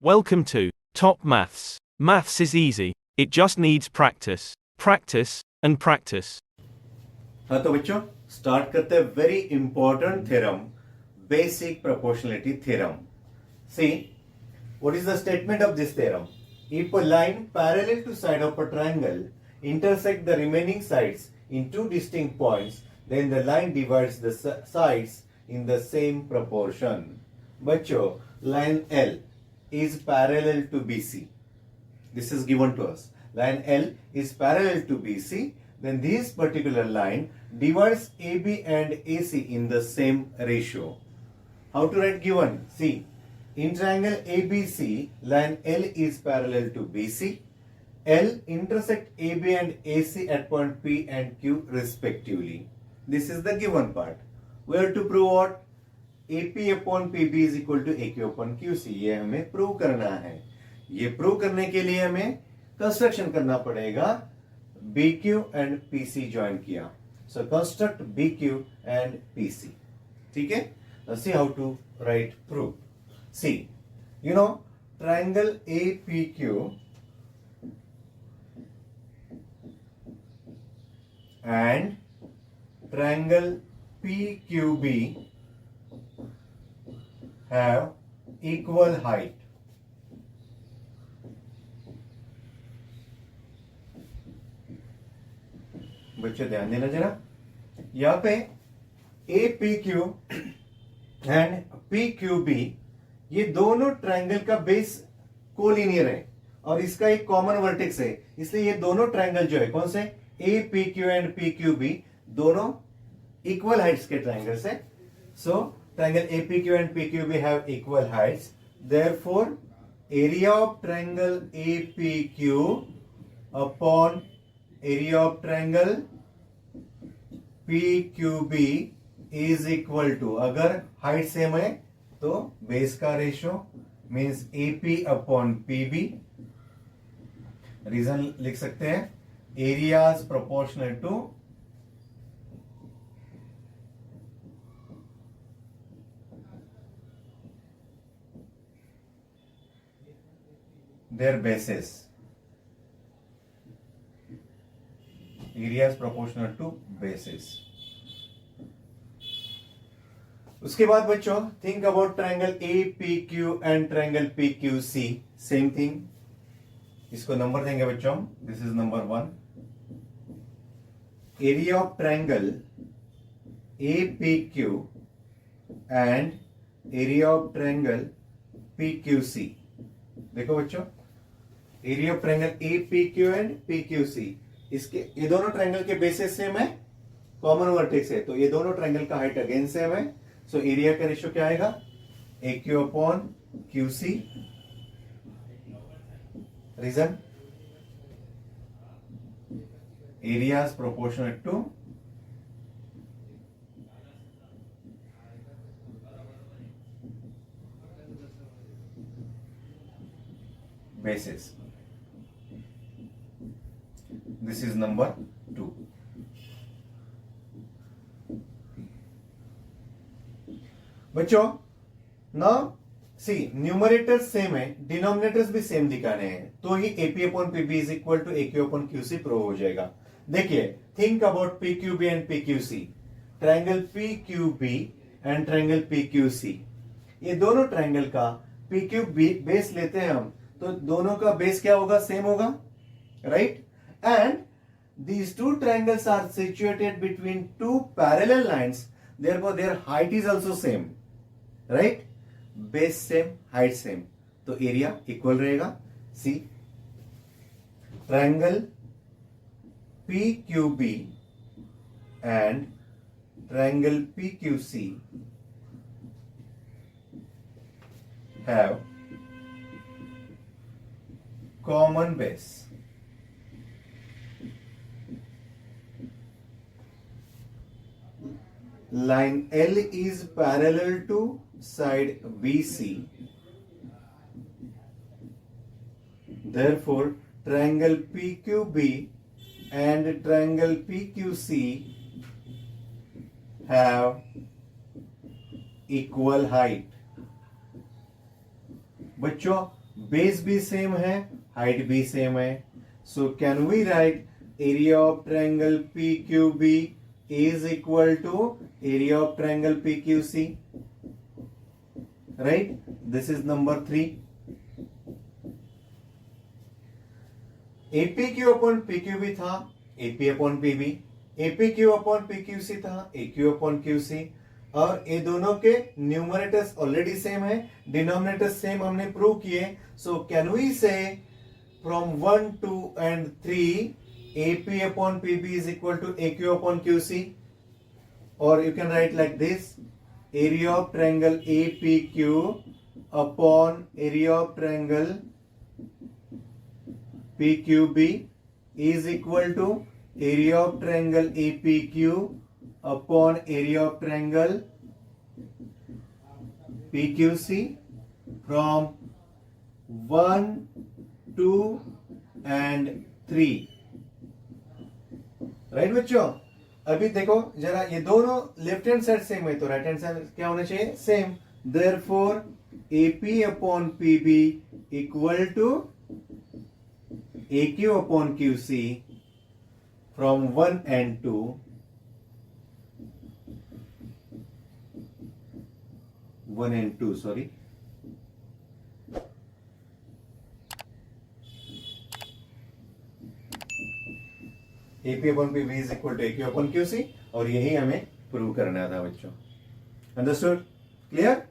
Welcome to Top Maths. Maths is easy. It just needs practice, practice, and practice. हाँ तो बच्चों start करते हैं very important theorem basic proportionality theorem see what is the statement of this theorem if a line parallel to side of a triangle intersect the remaining sides in two distinct points then the line divides the sides in the same proportion बच्चों line L is parallel to BC. This is given to us. Line L is parallel to BC. Then this particular line divides AB and AC in the same ratio. How to write given? See, in triangle ABC, line L is parallel to BC. L intersect AB and AC at point P and Q respectively. This is the given part. We have to prove what? AP upon PB is equal to AQ upon QC. ये हमें prove करना है. ये prove करने के लिए हमें construction करना पड़ेगा. BQ and PC ज्वाइन किया. So construct BQ and PC. ठीक है? Let's see how to write proof. See, you know triangle APQ and triangle PQB have equal height. बच्चों ध्यान देना जरा. यहां पे APQ एंड PQB ये दोनों ट्रायंगल का बेस कोलिनियर है और इसका एक कॉमन वर्टेक्स है, इसलिए ये दोनों ट्रायंगल जो है कौन से APQ एंड PQB दोनों इक्वल हाइट्स के ट्रायंगल्स है. सो triangle APQ and PQB have equal heights. Therefore, area of triangle APQ upon area of triangle PQB is equal to, अगर हाइट सेम है तो बेस का ratio means AP upon PB. Reason लिख सकते हैं areas proportional to their bases. Areas proportional to bases. उसके बाद बच्चों think about triangle APQ and triangle PQC. Same thing. इसको नंबर देंगे बच्चों. This is number 1. Area of triangle APQ and area of triangle PQC. देखो बच्चों area of triangle APQ and PQC, इसके ये दोनों ट्रायंगल के बेसिस सेम है, कॉमन वर्टेक्स है, तो ये दोनों ट्रायंगल का हाइट अगेन सेम है. सो एरिया का रेशियो क्या आएगा AQ upon QC. Reason areas proportional to bases. This is number 2. बच्चों नाउ सी न्यूमरेटर सेम है, डिनोमिनेटर्स भी सेम दिखाने हैं, तो ही AP upon PB is equal to AQ upon QC prove हो जाएगा. देखिए think about PQB and PQC. Triangle PQB and triangle PQC, ये दोनों ट्रायंगल का PQB बेस लेते हैं हम, तो दोनों का बेस क्या होगा सेम होगा, right. And these two triangles are situated between two parallel lines, therefore their height is also same, right. base same, height same, तो एरिया इक्वल रहेगा. सी triangle PQB and triangle PQC have common base. Line L is parallel to side BC. Therefore, triangle PQB and triangle PQC have equal height. बच्चों base भी same है, height भी same है. So can we write area of triangle P Q B is equal to area of triangle P Q C. Right, this is number 3. AP Q upon P Q B था AP upon P B, AP Q upon P Q C था A Q upon Q C. और ये दोनों के numerators already same है, denominators same हमने prove किए. सो can we से from 1, 2 and 3 AP upon PB is equal to AQ upon QC, or you can write like this: area of triangle APQ upon area of triangle PQB is equal to area of triangle APQ upon area of triangle PQC from 1, 2 and 3. Right बच्चों, अभी देखो जरा, ये दोनों left hand side same है तो right hand side क्या होना चाहिए? Same. Therefore AP upon PB equal to AQ upon QC from 1 and 2. One and two, sorry. AP upon PB is equal to AQ upon QC, और यही हमें prove करना था बच्चों. Understood? Clear?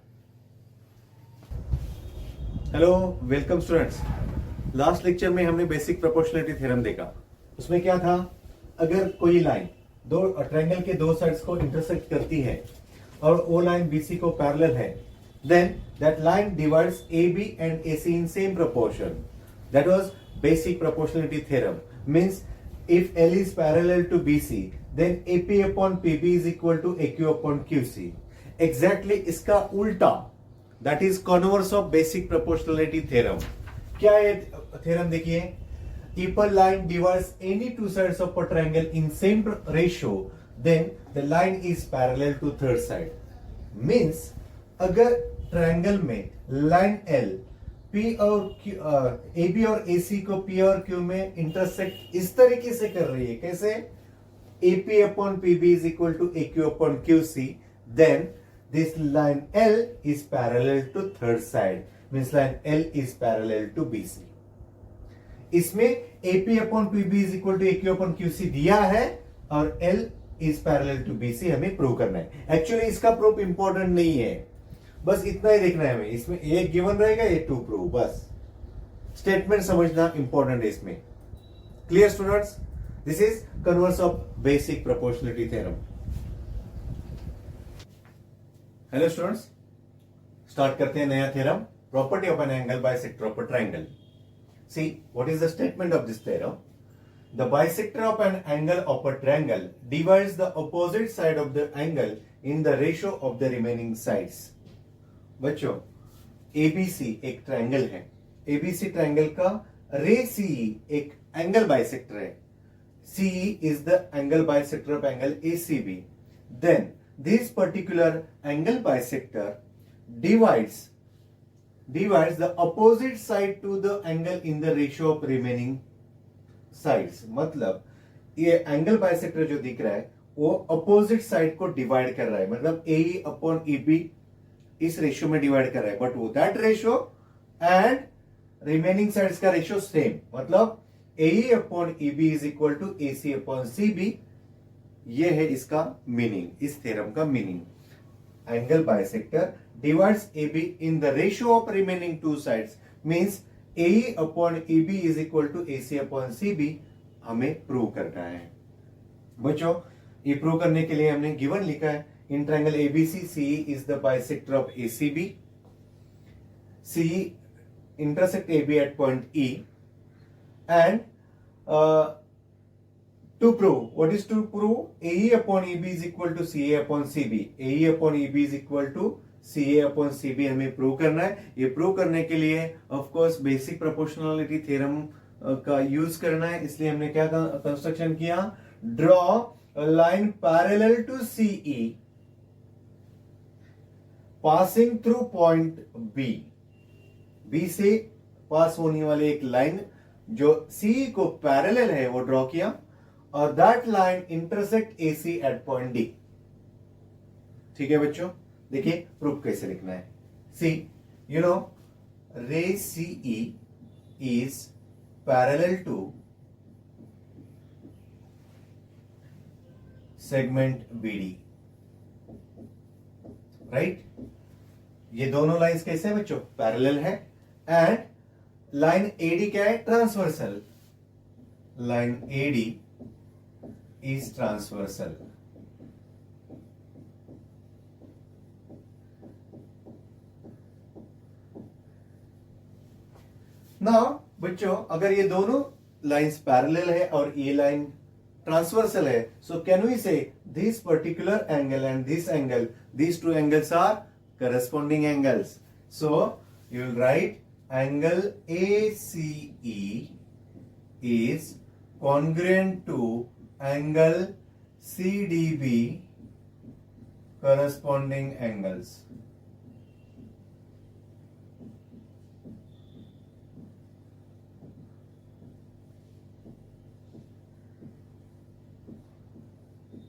Hello, welcome students. Last lecture में हमने basic proportionality theorem देखा. उसमें क्या था? अगर कोई लाइन दो ट्रायंगल के दो साइड्स को इंटरसेक्ट करती है और वो लाइन BC को पैरेलल है, then that line divides AB and AC in same proportion. That was basic proportionality theorem. Means if L is parallel to BC, then AP upon PB is equal to AQ upon QC. Exactly इसका उल्टा, that is converse of basic proportionality theorem. क्या है theorem? देखिए, if a line divides any two sides of a triangle in same ratio, then the line is parallel to third side. Means अगर triangle में line L P और AB और AC को P और Q में intersect इस तरीके से कर रही है, कैसे? AP upon PB is equal to AQ upon QC, then this line L is parallel to third side. Means line L is parallel to BC. इसमें AP upon PB is equal to AQ upon QC दिया है और L is parallel to BC हमें prove करना है. Actually इसका proof important नहीं है, बस इतना ही देखना है हमें. इसमें ये गिवन रहेगा, ये टू प्रूव, बस स्टेटमेंट समझना इंपॉर्टेंट है इसमें. Clear students? This is converse of basic proportionality theorem. Hello students, start करते हैं नया theorem. Property of an angle bisector of a triangle. C what is the statement of this theorem? The bisector of an angle of a triangle divides the opposite side of the angle in the ratio of the remaining sides. बच्चों, ABC एक triangle है. ABC triangle का रे CE एक angle bisector है. CE is the angle bisector of angle ACB. Then this particular angle bisector divides the opposite side to the angle in the ratio of remaining sides. मतलब ये angle bisector जो दिख रहा है वो opposite side को divide कर रहा है. मतलब AE अपॉन EB इस रेशियो में डिवाइड कर रहा है, बट वो that ratio and remaining sides का रेशियो सेम. मतलब AE upon EB is equal to AC upon CB. ये है इसका मीनिंग, इस थ्योरम का meaning. Angle bisector divides AB in the ratio of remaining two sides. Means AE upon EB is equal to AC upon CB हमें prove करना है. बच्चों, ये प्रूव करने के लिए हमने गिवन लिखा है इन triangle ABC CE is the bisector of ACB. CE intersect AB at point E, and to prove, what is to prove? AE upon EB is equal to CA upon CB. AE upon EB is equal to CA upon CB हमें prove करना है. ये prove करने के लिए of course basic proportionality theorem का use करना है. इसलिए हमने क्या कंस्ट्रक्शन किया? Draw line parallel to CE passing through point B. B से पास होने वाली एक लाइन जो सी को पैरेलल है वो ड्रॉ किया, और that line intersect AC at point D। ठीक है बच्चों, देखिए प्रूफ कैसे लिखना है। See you know ray CE is parallel to segment BD, right. ये दोनों लाइंस कैसे हैं बच्चों? पैरेलल है। एंड लाइन AD क्या है? Transversal. Line AD is transversal. Now बच्चों, अगर ये दोनों लाइंस पैरेलल है और ये लाइन ट्रांसवर्सल है, सो कैन वी से this particular angle and this angle, these two angles are corresponding angles. So you will write angle ACE is congruent to angle CDB, corresponding angles.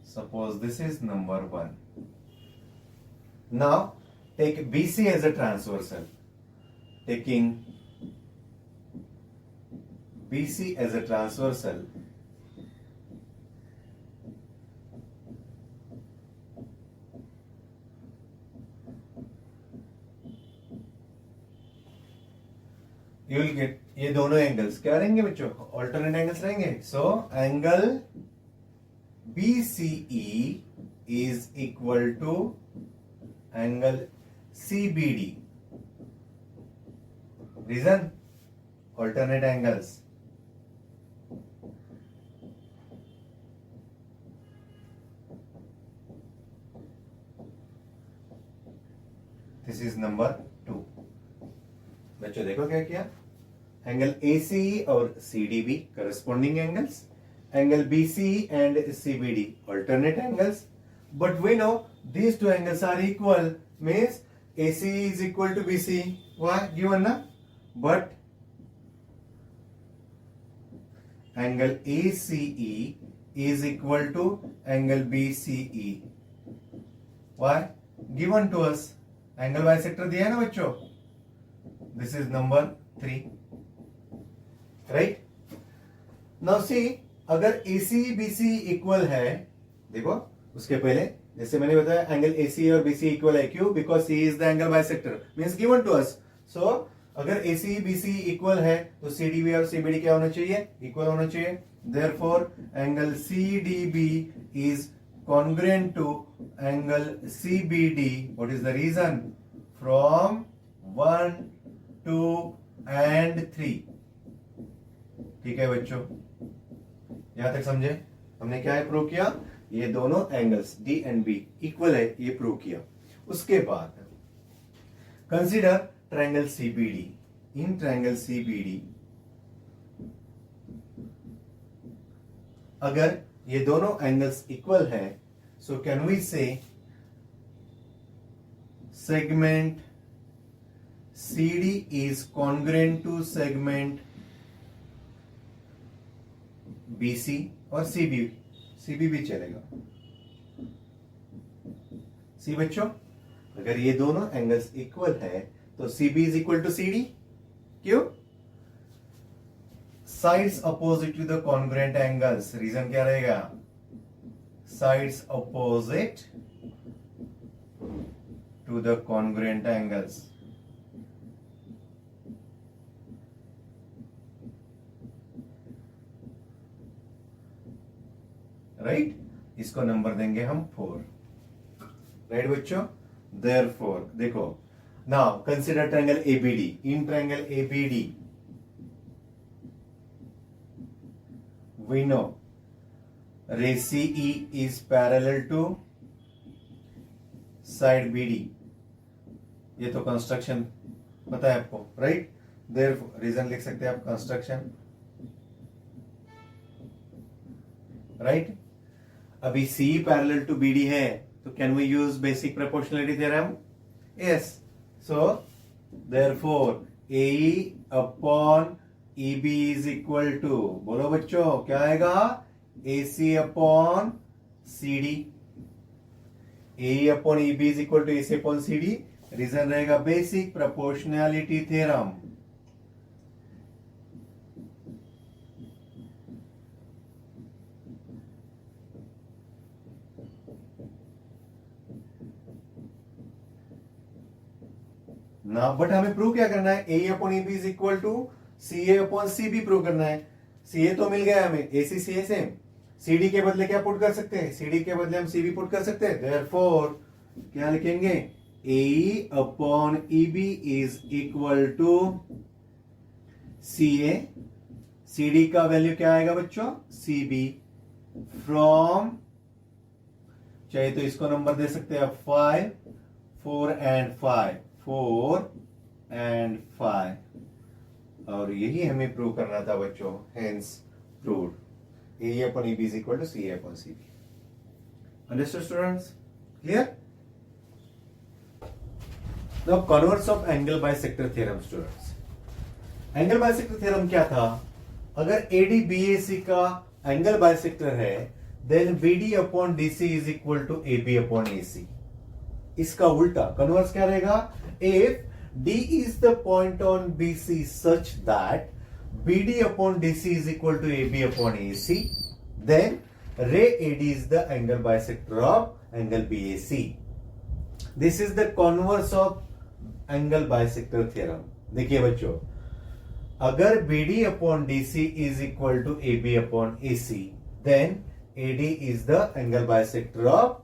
Suppose this is number 1. Now take BC as a transversal. Taking BC as a transversal, you will get ये दोनों angles क्या रहेंगे बच्चों? Alternate angles रहेंगे। So angle BCE is equal to angle CBD. Reason? Alternate angles. This is number 2. बच्चों देखो क्या किया? एंगल ACE और CDB corresponding angles. Angle BCE and CBD alternate angles. But we know these two angles are equal, means ACE is equal to BCE. Why? Given na? But angle ACE is equal to angle BCE. Why? Given to us. Angle bisector दिया है ना बच्चों? This is number 3. Right? Now see, अगर AC BC equal है, देखो उसके पहले जैसे मैंने बताया एंगल AC और BC इक्वल है, क्यों? Because C is the angle bisector, means given to us. So अगर AC BC इक्वल है तो CDB और CBD क्या होना चाहिए? इक्वल होना चाहिए। Therefore angle CDB is congruent to angle CBD. What is the reason? From 1, 2 and 3. ठीक है बच्चों, यहां तक समझे? हमने क्या है प्रूव किया? ये दोनों angles D and B equal है, ये प्रूव किया। उसके बाद consider triangle CBD। In triangle CBD अगर ये दोनों एंगल्स इक्वल है, so can we say segment CD is congruent to segment BC और CB भी चलेगा। सी बच्चों, अगर ये दोनों एंगल्स इक्वल है तो CB is equal to CD। क्यों? Sides opposite to the congruent angles. Reason क्या रहेगा? Sides opposite to the congruent angles. Right? इसको नंबर देंगे हम 4। राइट बच्चों? देयरफॉर देखो, now consider triangle ABD। In triangle ABD we know ray CE is parallel to side BD। ये तो construction पता है आपको, राइट? देयरफॉर रीजन लिख सकते हैं आप, कंस्ट्रक्शन, राइट? अभी C पैरेलल टू BD है, तो can we use basic proportionality theorem? Yes. So therefore AE upon EB is equal to, बोलो बच्चों क्या आएगा, AC upon CD। AE upon EB is equal to AC upon CD। Reason रहेगा basic proportionality theorem. ना but हमें prove क्या करना है, A upon A B is equal to C A upon C B prove करना है। सी ए तो मिल गया हमें, ए सी सी ए सेम, सी डी के बदले क्या पुट कर सकते हैं, सी डी के बदले हम सी बी पुट कर सकते हैं। देयरफॉर क्या लिखेंगे, A upon E B is equal to C A, C D का वैल्यू क्या आएगा बच्चों, सी बी, फ्रॉम, चाहे तो इसको नंबर दे सकते हैं 5, 4 and 5, 4 and 5, और यही हमें प्रूव करना था बच्चों, hence proved A upon E B is equal to C A upon C B. Understood students, clear? Now converse of angle bisector theorem students. Angle bisector theorem क्या था, अगर एडी बीएसी का एंगल बाइसेक्टर है then BD upon DC is equal to AB upon AC. इसका उल्टा converse क्या रहेगा, if D is the point on BC such that BD upon DC is equal to AB upon AC, then ray AD is the angle bisector of angle BAC. This is the converse of angle bisector theorem. देखिए बच्चों, अगर BD upon DC is equal to AB upon AC, then AD is the angle bisector of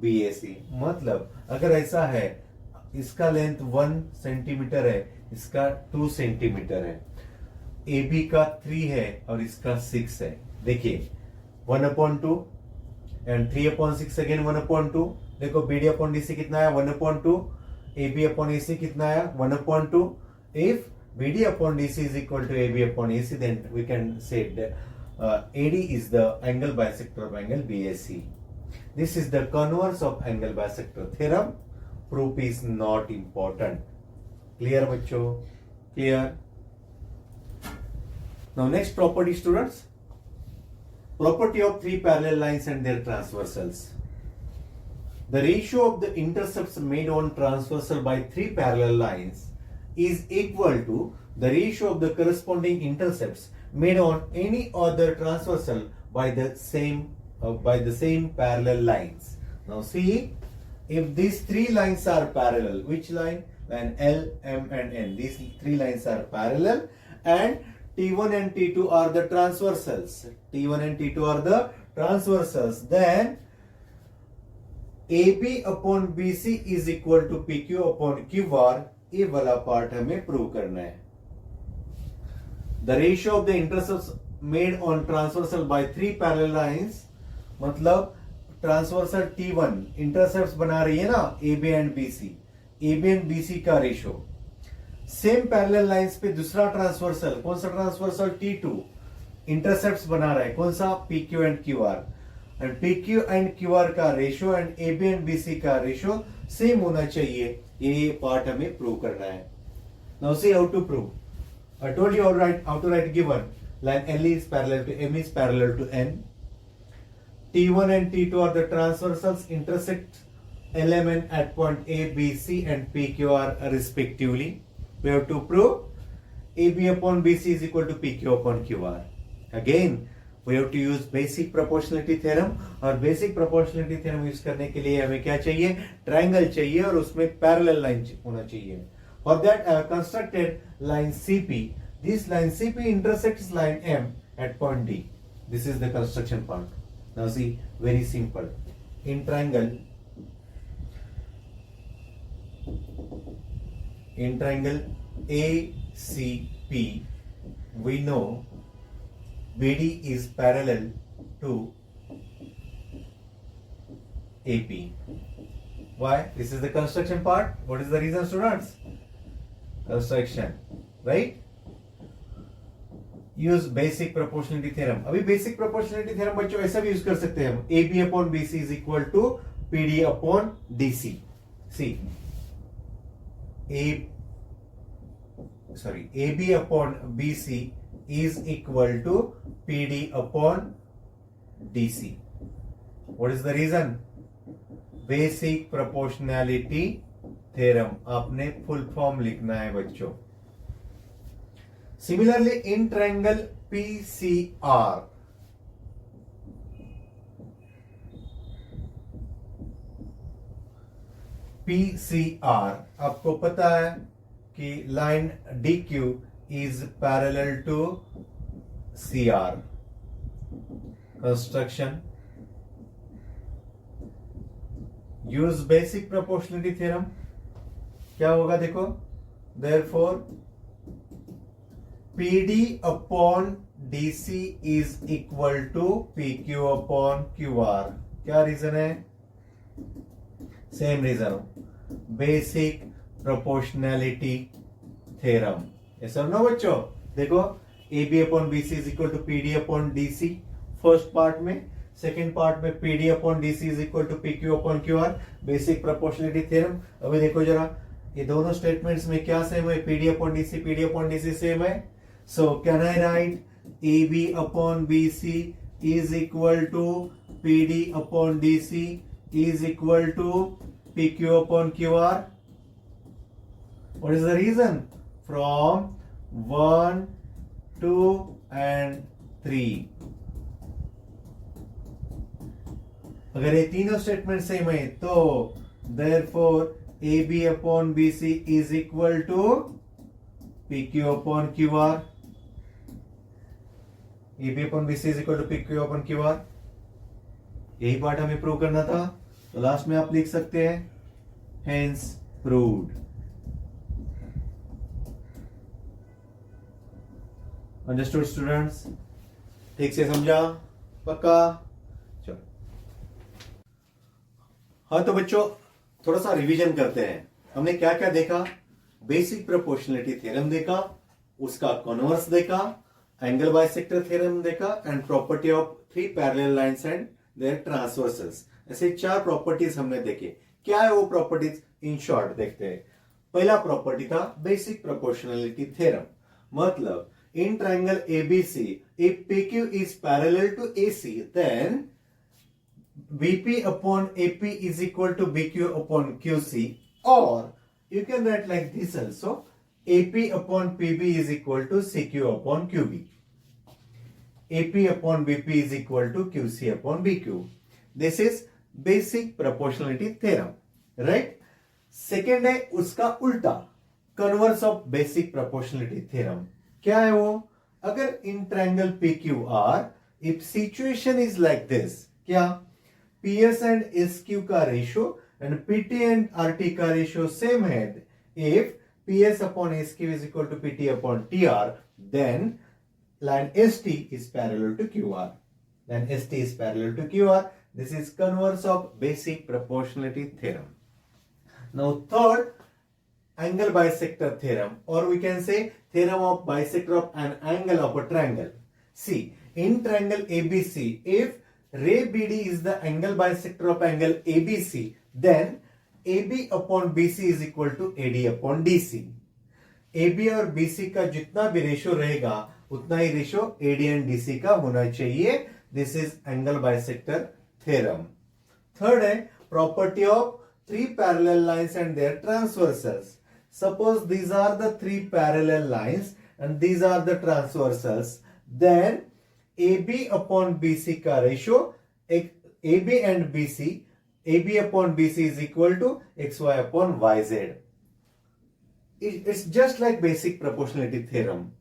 BAC. मतलब अगर ऐसा है, इसका length 1 centimetre है, इसका 2 सेंटीमीटर है, ए बी का 3 है और इसका 6 है। देखिए 1/2 एंड 3/6 अगेन 1/2। देखो B D upon D C कितना है, 1/2, ए बी अपॉन ए सी कितना है, 1/2। If B D upon D C is equal to A B upon A C, then we can say A D is the angle bisector of angle B A C. This is the converse of angle bisector theorem. Proof is not important. Clear बच्चों, clear? Now next property students, property of three parallel lines and their transversals. The ratio of the intercepts made on transversal by three parallel lines is equal to the ratio of the corresponding intercepts made on any other transversal by the same parallel lines. Now see, if these three lines are parallel, which line? Line L, M and N. These three lines are parallel and T1 and T2 are the transversals. T1 and T2 are the transversals. Then AB upon BC is equal to PQ upon QR. ये वाला part हमें prove करना है। The ratio of the intercepts made on transversal by three parallel lines, मतलब transversal T1 intercepts बना रही है ना A B and B C, A B and B C का रेशो सेम पैरेलल लाइंस पे दूसरा ट्रांसवर्सल, कौन सा ट्रांसवर्सल, T2 इंटरसेप्ट्स बना रहा है, कौन सा, PQ and QR, and PQ and QR का ratio and A B and B C का रेशो सेम होना चाहिए। ये पार्ट हमें प्रूव करना है। Now see how to prove. I told you how to write given line L is parallel to M is parallel to N. T1 and T2 are the transversals, intersect LMN at point A, B, C and PQR respectively. We have to prove AB upon BC is equal to PQ upon QR. Again, we have to use basic proportionality theorem, और basic proportionality theorem use करने के लिए हमें क्या चाहिए, triangle चाहिए और उसमें पैरेलल लाइन होना चाहिए। For that I have constructed line CP. This line CP intersects line M at point D. This is the construction part. Now see, very simple. In triangle ACP, we know BD is parallel to AP. Why? This is the construction part. What is the reason, students? Construction, right? Use basic proportionality theorem. अभी basic proportionality theorem बच्चों ऐसा भी use कर सकते हैं हम, A B upon B C is equal to P D upon D C. C A sorry, AB upon BC is equal to PD upon DC. What is the reason? Basic proportionality theorem. आपने full form लिखना है बच्चों. Similarly in triangle PCR, आपको पता है कि line DQ is parallel to CR. Construction, use basic proportionality theorem. क्या होगा देखो, therefore PD upon DC is equal to PQ upon QR. क्या रीजन है? Same reason, basic proportionality theorem. Yes और नो बच्चों? देखो, AB upon BC is equal to PD upon DC first part में, second part में PD upon DC is equal to PQ upon QR, basic proportionality theorem. अभी देखो जरा, ये दोनों स्टेटमेंट्स में क्या सेम है? PD अपॉन DC सेम है. So can I write AB upon BC is equal to PD upon DC is equal to PQ upon QR. What is the reason? From 1, 2 and 3. अगर ये तीनों statement same है तो therefore AB upon BC is equal to PQ upon QR. AB upon BC is equal to PQ upon QR. यही part हमें prove करना था. तो लास्ट में आप लिख सकते हैं हेंस प्रूव्ड. Understood students? ठीक से समझा? पक्का? चलो. हाँ तो बच्चों, थोड़ा सा रिवीजन करते हैं. हमने क्या क्या देखा? बेसिक प्रोपोर्शनलिटी थ्योरम देखा, उसका कन्वर्स देखा, एंगल बाइसेक्टर थ्योरम देखा, and property of three parallel lines and their transversals. ऐसे चार प्रॉपर्टीज हमने देखे. क्या है वो प्रॉपर्टीज? इन शॉर्ट देखते हैं. पहला प्रॉपर्टी था बेसिक प्रोपोर्शनलिटी थ्योरम. मतलब in triangle ABC if PQ is parallel to AC then BP upon AP is equal to BQ upon QC, or you can write like this also, AP upon PB is equal to CQ upon QB. AP upon BP is equal to QC upon BQ. This is basic proportionality theorem, right? Second है उसका उल्टा, converse of basic proportionality theorem. क्या है वो? अगर in triangle PQR if situation is like this, क्या PS and SQ का ratio and PT and RT का रेशियो सेम है. If PS upon SQ is equal to PT upon TR, then line ST is parallel to QR. Then ST is parallel to QR. This is converse of basic proportionality theorem. Now third, angle bisector theorem, or we can say theorem of bisector of an angle of a triangle. See, in triangle ABC, if ray BD is the angle bisector of angle ABC, then AB upon BC is equal to AD upon DC. AB और BC का जितना भी ratio रहेगा उतना ही ratio AD and DC का होना चाहिए. This is angle bisector theorem. Third है property of three parallel lines and their transversals. Suppose these are the three parallel lines and these are the transversals, then AB upon BC का ratio AB and BC, AB upon BC is equal to XY upon YZ. It's just like basic proportionality theorem.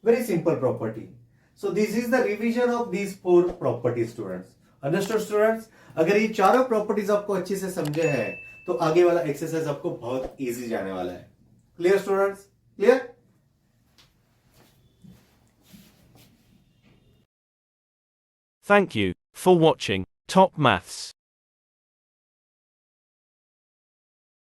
Very simple property. So this is the revision of these four properties, students. Understood students? अगर ये चारों properties आपको अच्छे से समझे हैं तो आगे वाला एक्सरसाइज आपको बहुत इजी जाने वाला है. Clear students? Clear? Thank you for watching Top Maths.